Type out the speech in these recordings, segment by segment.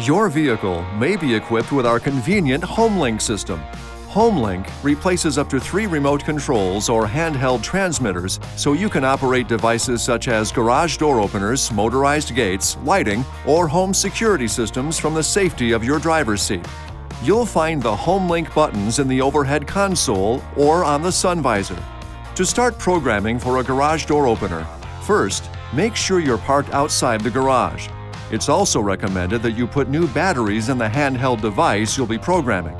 Your vehicle may be equipped with our convenient HomeLink system. HomeLink replaces up to 3 remote controls or handheld transmitters so you can operate devices such as garage door openers, motorized gates, lighting, or home security systems from the safety of your driver's seat. You'll find the HomeLink buttons in the overhead console or on the sun visor. To start programming for a garage door opener, first, make sure you're parked outside the garage. It's also recommended that you put new batteries in the handheld device you'll be programming.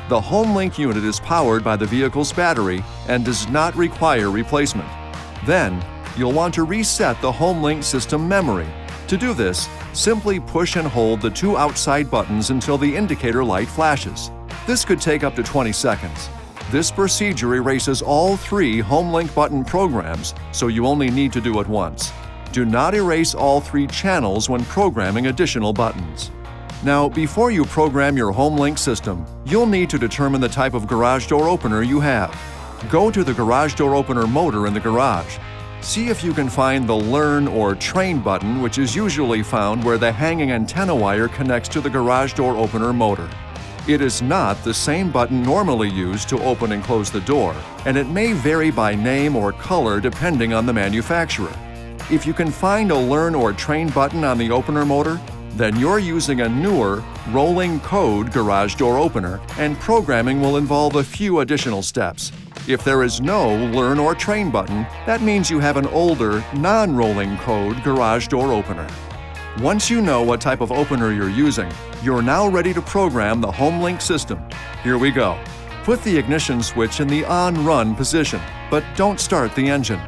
The HomeLink unit is powered by the vehicle's battery and does not require replacement. Then, you'll want to reset the HomeLink system memory. To do this, simply push and hold the 2 outside buttons until the indicator light flashes. This could take up to 20 seconds. This procedure erases all 3 HomeLink button programs, so you only need to do it once. Do not erase all 3 channels when programming additional buttons. Now, before you program your HomeLink system, you'll need to determine the type of garage door opener you have. Go to the garage door opener motor in the garage. See if you can find the Learn or Train button, which is usually found where the hanging antenna wire connects to the garage door opener motor. It is not the same button normally used to open and close the door, and it may vary by name or color depending on the manufacturer. If you can find a Learn or Train button on the opener motor, then you're using a newer, rolling code garage door opener, and programming will involve a few additional steps. If there is no Learn or Train button, that means you have an older, non-rolling code garage door opener. Once you know what type of opener you're using, you're now ready to program the HomeLink system. Here we go. Put the ignition switch in the on-run position, but don't start the engine.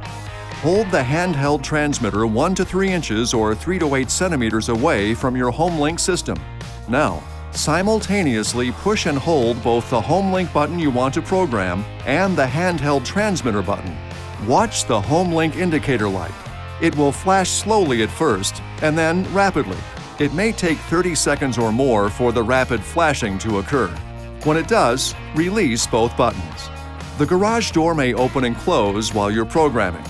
Hold the handheld transmitter 1 to 3 inches or 3 to 8 centimeters away from your HomeLink system. Now, simultaneously push and hold both the HomeLink button you want to program and the handheld transmitter button. Watch the HomeLink indicator light. It will flash slowly at first and then rapidly. It may take 30 seconds or more for the rapid flashing to occur. When it does, release both buttons. The garage door may open and close while you're programming.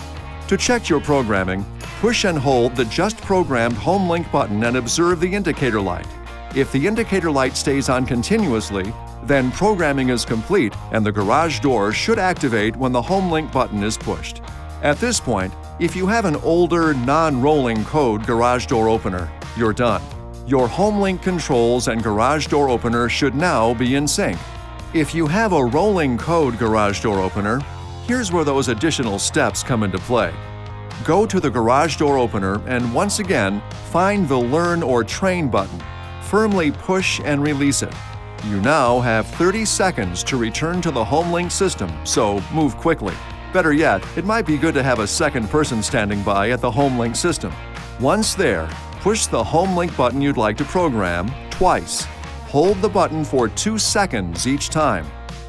To check your programming, push and hold the just programmed HomeLink button and observe the indicator light. If the indicator light stays on continuously, then programming is complete and the garage door should activate when the HomeLink button is pushed. At this point, if you have an older, non-rolling code garage door opener, you're done. Your HomeLink controls and garage door opener should now be in sync. If you have a rolling code garage door opener, here's where those additional steps come into play. Go to the garage door opener and once again, find the Learn or Train button. Firmly push and release it. You now have 30 seconds to return to the HomeLink system, so move quickly. Better yet, it might be good to have a second person standing by at the HomeLink system. Once there, push the HomeLink button you'd like to program twice. Hold the button for 2 seconds each time.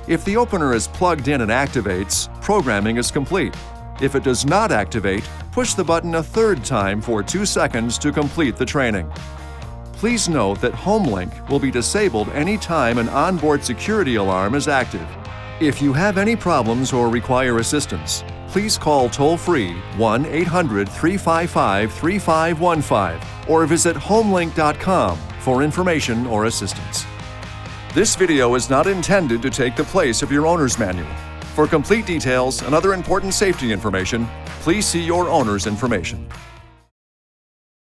If the opener is plugged in and activates, programming is complete. If it does not activate, push the button a 3rd time for 2 seconds to complete the training. Please note that HomeLink will be disabled anytime an onboard security alarm is active. If you have any problems or require assistance, please call toll-free 1-800-355-3515 or visit homelink.com for information or assistance. This video is not intended to take the place of your owner's manual. For complete details and other important safety information, please see your owner's information.